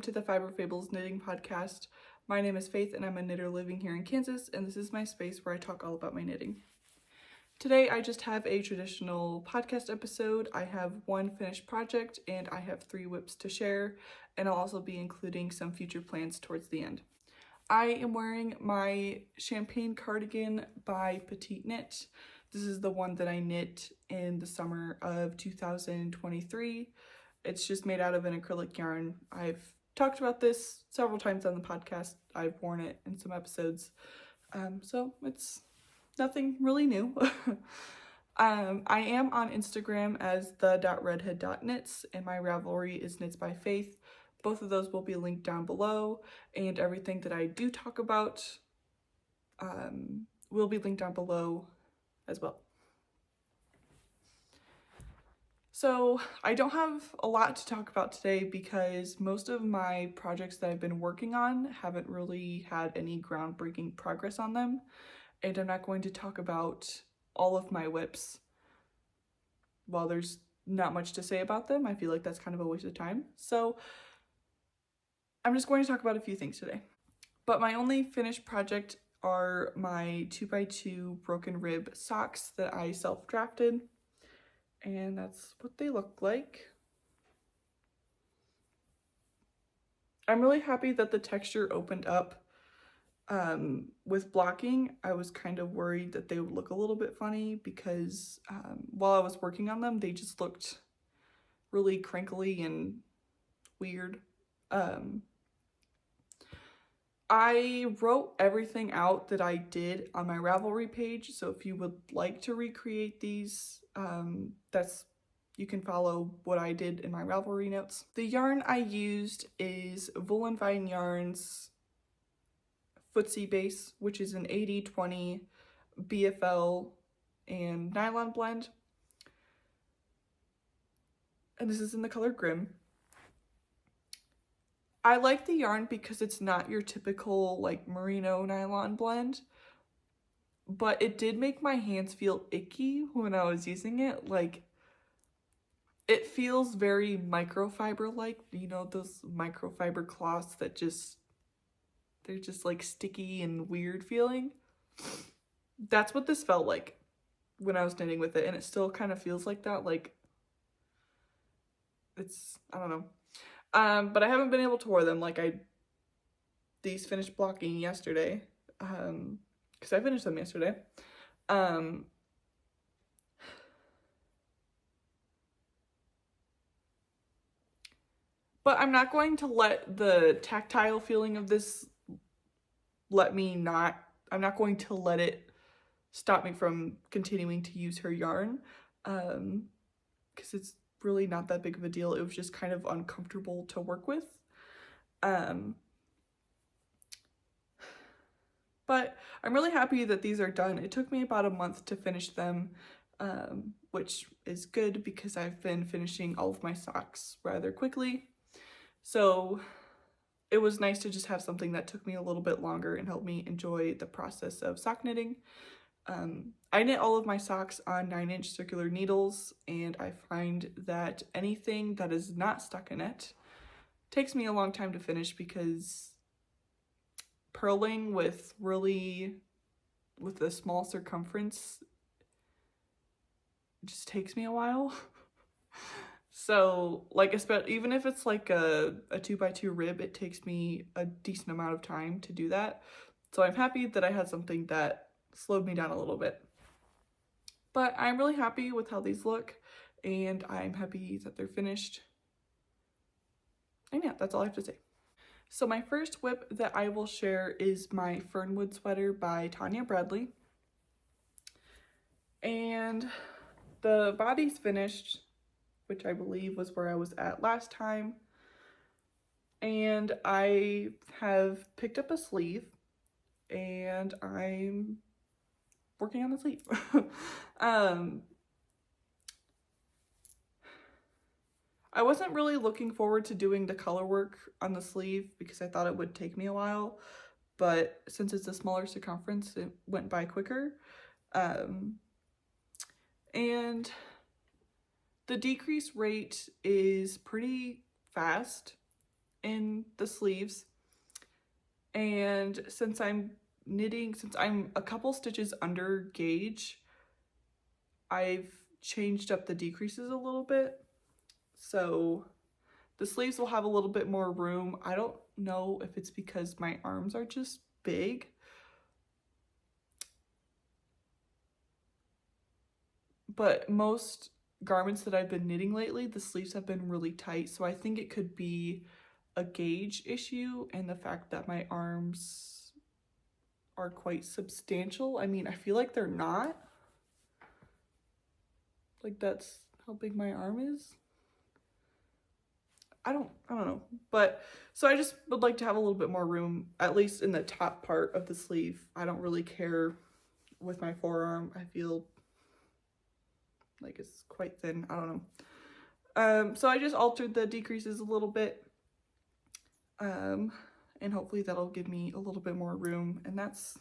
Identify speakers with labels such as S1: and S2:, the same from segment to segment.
S1: to the Fables Knitting Podcast. My name is Faith and I'm a knitter living here in Kansas, and this is my space where I talk all about my knitting. Today I just have a traditional podcast episode. I have one finished project and I have 3 whips to share, and I'll also be including some future plans towards the end. I am wearing my champagne cardigan by Petite Knit. This is the one that I knit in the summer of 2023. It's just made out of an acrylic yarn. I've talked about this several times on the podcast. I've worn it in some episodes. So it's nothing really new. I am on Instagram as the.redhead.knits, and my Ravelry is Knits by Faith. Both of those will be linked down below, and everything that I do talk about will be linked down below as well. So I don't have a lot to talk about today because most of my projects that I've been working on haven't really had any groundbreaking progress on them, and I'm not going to talk about all of my whips. While there's not much to say about them, I feel like that's kind of a waste of time. So I'm just going to talk about a few things today. But my only finished project are my 2x2 broken rib socks that I self-drafted. And that's what they look like. I'm really happy that the texture opened up. With blocking, I was kind of worried that they would look a little bit funny because while I was working on them, they just looked really crinkly and weird. I wrote everything out that I did on my Ravelry page, so if you would like to recreate these, you can follow what I did in my Ravelry notes. The yarn I used is Voolenvine Yarn's Footsie base, which is an 80/20 BFL and nylon blend. And this is in the color Grimm. I like the yarn because it's not your typical like merino nylon blend, but it did make my hands feel icky when I was using it. Like, it feels very microfiber like, you know, those microfiber cloths that they're just like sticky and weird feeling. That's what this felt like when I was knitting with it, and it still kind of feels like that. Like, I don't know. But I haven't been able to wear them. Like, these finished blocking yesterday, because I finished them yesterday. But I'm not going to let the tactile feeling of this I'm not going to let it stop me from continuing to use her yarn, because it's really not that big of a deal. It was just kind of uncomfortable to work with. But I'm really happy that these are done. It took me about a month to finish them, which is good because I've been finishing all of my socks rather quickly. So it was nice to just have something that took me a little bit longer and helped me enjoy the process of sock knitting. I knit all of my socks on 9-inch circular needles, and I find that anything that is not stockinette takes me a long time to finish because purling with a small circumference just takes me a while. So, like, even if it's like a 2x2 rib, it takes me a decent amount of time to do that. So I'm happy that I had something that slowed me down a little bit. But I'm really happy with how these look, and I'm happy that they're finished. And yeah, that's all I have to say. So my first whip that I will share is my Fernwood sweater by Tanya Bradley. And the body's finished, which I believe was where I was at last time. And I have picked up a sleeve, and I'm working on the sleeve. I wasn't really looking forward to doing the color work on the sleeve because I thought it would take me a while, but since it's a smaller circumference, it went by quicker. And the decrease rate is pretty fast, in the sleeves. And since I'm a couple stitches under gauge, I've changed up the decreases a little bit. So the sleeves will have a little bit more room. I don't know if it's because my arms are just big. But most garments that I've been knitting lately, the sleeves have been really tight. So I think it could be a gauge issue and the fact that my arms are quite substantial. I mean, I feel like they're not. Like, that's how big my arm is. I don't know. But so I just would like to have a little bit more room, at least in the top part of the sleeve. I don't really care with my forearm. I feel like it's quite thin. I don't know. So I just altered the decreases a little bit. And hopefully that'll give me a little bit more room. And that's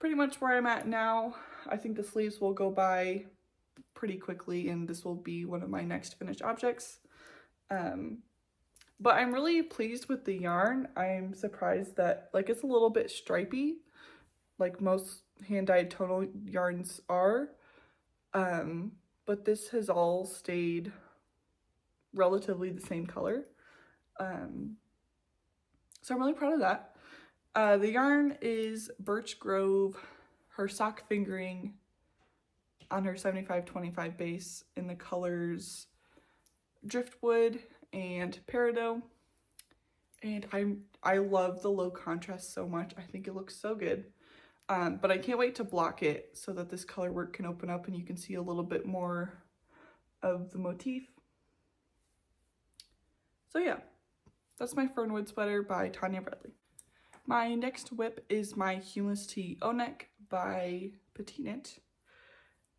S1: pretty much where I'm at now. I think the sleeves will go by pretty quickly and this will be one of my next finished objects. But I'm really pleased with the yarn. I'm surprised that, like, it's a little bit stripy, like most hand-dyed tonal yarns are. But this has all stayed relatively the same color. So I'm really proud of that. The yarn is Birch Grove, her sock fingering on her 75-25 base in the colors Driftwood and Peridot. And I love the low contrast so much. I think it looks so good. But I can't wait to block it so that this color work can open up and you can see a little bit more of the motif. So yeah, that's my Fernwood sweater by Tanya Bradley. My next whip is my Cumulus Tee O-neck by Petite Knit.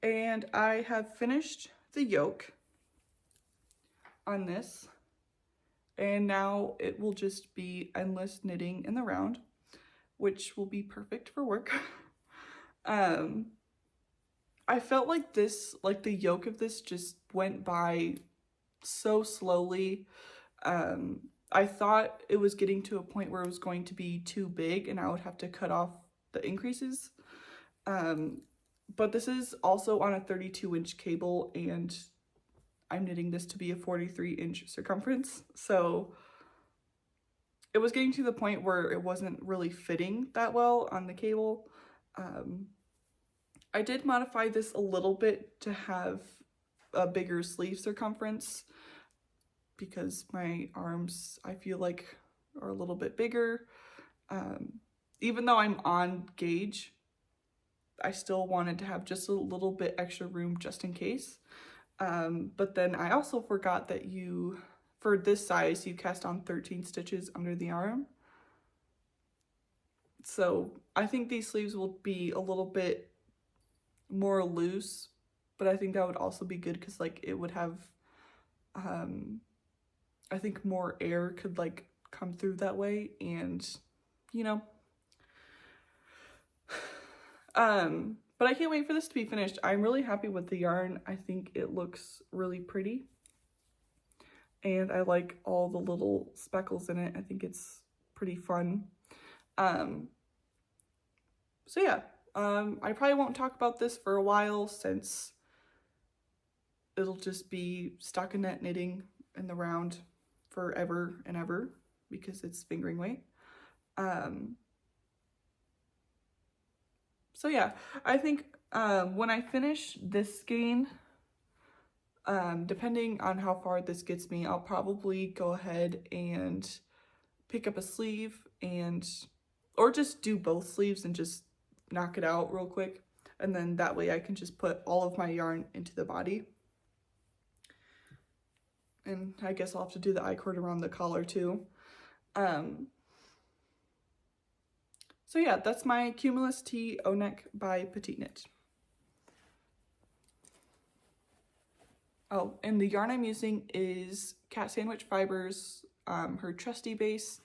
S1: And I have finished the yoke on this. And now it will just be endless knitting in the round, which will be perfect for work. I felt like the yoke of this just went by so slowly. I thought it was getting to a point where it was going to be too big and I would have to cut off the increases. But this is also on a 32-inch cable and I'm knitting this to be a 43-inch circumference. So it was getting to the point where it wasn't really fitting that well on the cable. I did modify this a little bit to have a bigger sleeve circumference because my arms, I feel like, are a little bit bigger. Even though I'm on gauge, I still wanted to have just a little bit extra room just in case. But then I also forgot that for this size, you cast on 13 stitches under the arm. So I think these sleeves will be a little bit more loose, but I think that would also be good because, like, it would have, I think more air could, like, come through that way and, you know. But I can't wait for this to be finished. I'm really happy with the yarn. I think it looks really pretty. And I like all the little speckles in it. I think it's pretty fun. So yeah, I probably won't talk about this for a while since it'll just be stockinette knitting in the round forever and ever because it's fingering weight. So yeah, I think when I finish this skein, depending on how far this gets me, I'll probably go ahead and pick up a sleeve or just do both sleeves and just knock it out real quick. And then that way I can just put all of my yarn into the body. And I guess I'll have to do the I-cord around the collar too. So yeah, that's my Cumulus Tee O-neck by Petite Knit. Oh, and the yarn I'm using is Cat Sandwich Fibers, her Trustee base,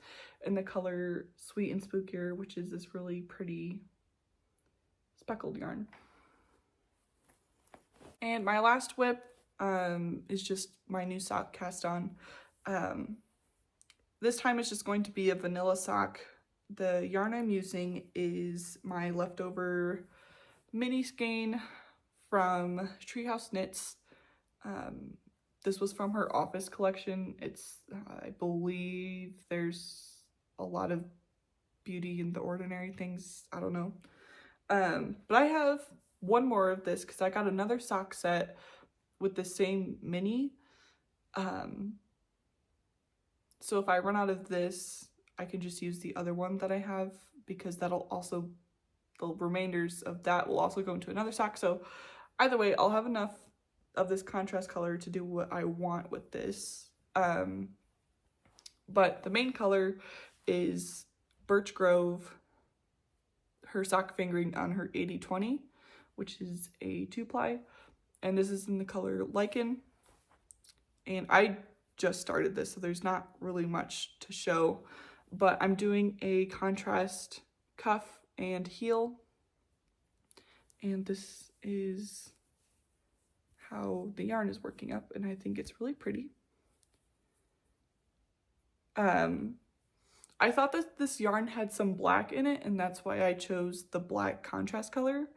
S1: in the color Sweet and Spookier, which is this really pretty speckled yarn. And my last whip is just my new sock cast on. this time it's just going to be a vanilla sock. The yarn I'm using is my leftover mini skein from Treehouse Knits. This was from her office collection. It's, I believe there's a lot of beauty in the ordinary things. I don't know. But I have one more of this because I got another sock set with the same mini. So if I run out of this, I can just use the other one that I have, because that'll also, the remainders of that will also go into another sock. So either way, I'll have enough of this contrast color to do what I want with this. But the main color is Birch Grove, her sock fingering on her 80/20, which is a 2-ply. And this is in the color Lichen. And I just started this, so there's not really much to show. But I'm doing a contrast cuff and heel. And this is how the yarn is working up, and I think it's really pretty. I thought that this yarn had some black in it, and that's why I chose the black contrast color.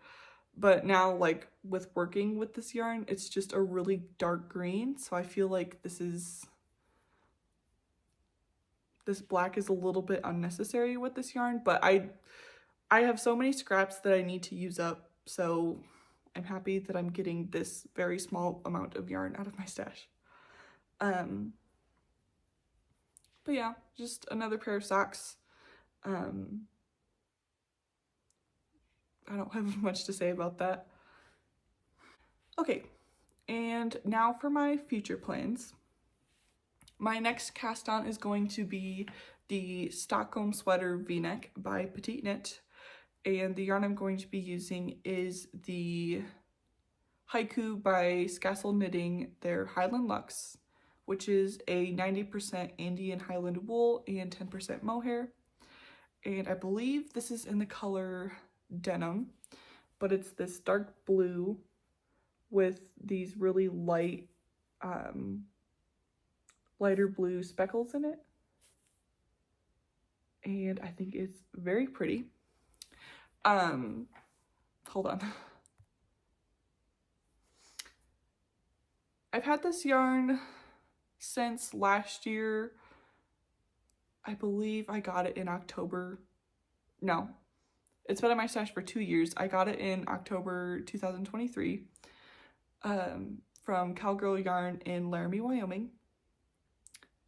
S1: But now, like, with working with this yarn, it's just a really dark green, so I feel like this black is a little bit unnecessary with this yarn, but I have so many scraps that I need to use up, so I'm happy that I'm getting this very small amount of yarn out of my stash. But yeah, just another pair of socks. I don't have much to say about that. Okay, and now for my future plans. My next cast on is going to be the Stockholm Sweater V-neck by Petite Knit, and the yarn I'm going to be using is the Haiku by Scassel Knitting, their Highland Luxe, which is a 90% Andean Highland wool and 10% mohair. And I believe this is in the color Denim, but it's this dark blue with these really light, lighter blue speckles in it. And I think it's very pretty. Hold on. I've had this yarn since last year. I believe I got it in October. No, it's been in my stash for 2 years. I got it in October 2023 from Cowgirl Yarn in Laramie, Wyoming.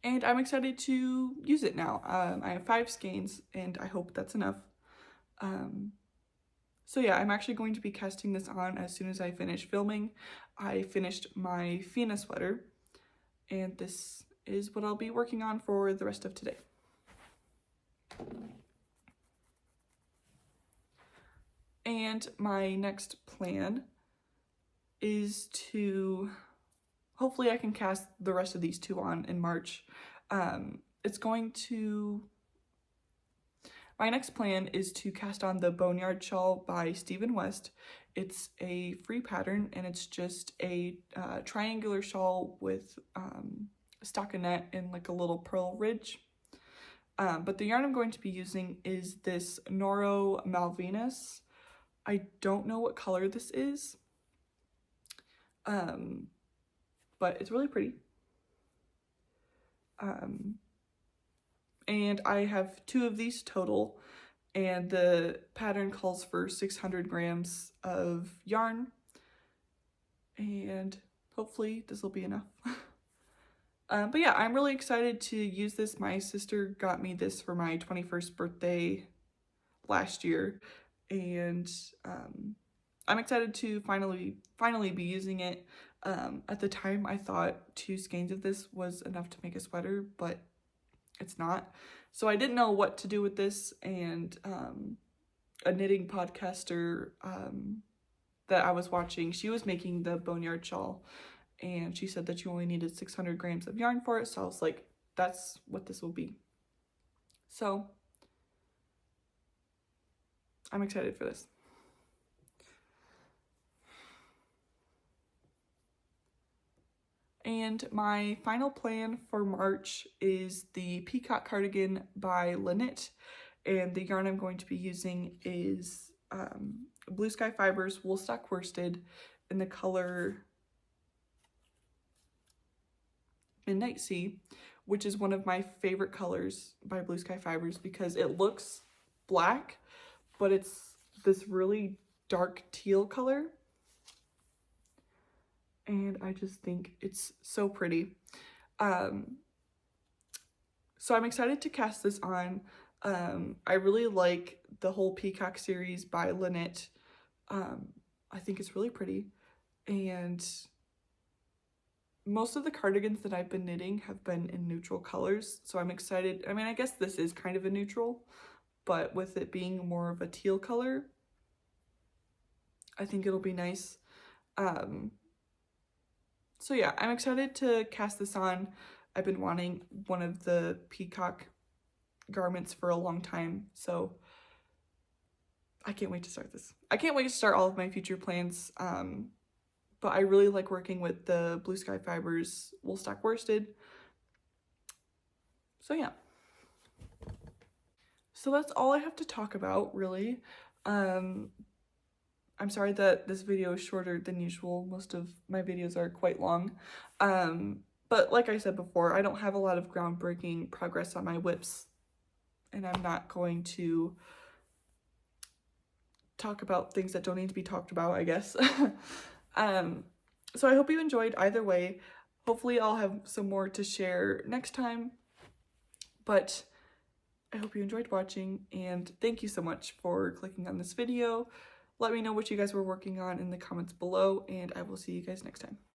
S1: And I'm excited to use it now. I have 5 skeins, and I hope that's enough. So yeah, I'm actually going to be casting this on as soon as I finish filming. I finished my Fina sweater, and this is what I'll be working on for the rest of today. And my next plan is to, hopefully I can cast the rest of these 2 on in March. My next plan is to cast on the Boneyard Shawl by Stephen West. It's a free pattern, and it's just a triangular shawl with stockinette and like a little pearl ridge. But the yarn I'm going to be using is this Noro Malvinus. I don't know what color this is, but it's really pretty. And I have 2 of these total, and the pattern calls for 600 grams of yarn, and hopefully this will be enough. But yeah, I'm really excited to use this. My sister got me this for my 21st birthday last year, and I'm excited to finally be using it. At the time, I thought 2 skeins of this was enough to make a sweater, but it's not. So I didn't know what to do with this, and a knitting podcaster that I was watching, she was making the Boneyard Shawl, and she said that you only needed 600 grams of yarn for it, so I was like, that's what this will be. So I'm excited for this. And my final plan for March is the Peacock Cardigan by Lynette, and the yarn I'm going to be using is Blue Sky Fibers Woolstock Worsted in the color Midnight Sea, which is one of my favorite colors by Blue Sky Fibers because it looks black, but it's this really dark teal color. And I just think it's so pretty. So I'm excited to cast this on. I really like the whole Peacock series by Lynette. I think it's really pretty. And most of the cardigans that I've been knitting have been in neutral colors. So I'm excited. I mean, I guess this is kind of a neutral, but with it being more of a teal color, I think it'll be nice. So yeah, I'm excited to cast this on. I've been wanting one of the peacock garments for a long time, so I can't wait to start this. I can't wait to start all of my future plans, but I really like working with the Blue Sky Fibers Woolstock Worsted. So yeah. So that's all I have to talk about, really. I'm sorry that this video is shorter than usual. Most of my videos are quite long. But like I said before, I don't have a lot of groundbreaking progress on my whips, and I'm not going to talk about things that don't need to be talked about, I guess. So I hope you enjoyed either way. Hopefully I'll have some more to share next time, but I hope you enjoyed watching, and thank you so much for clicking on this video. Let me know what you guys were working on in the comments below, and I will see you guys next time.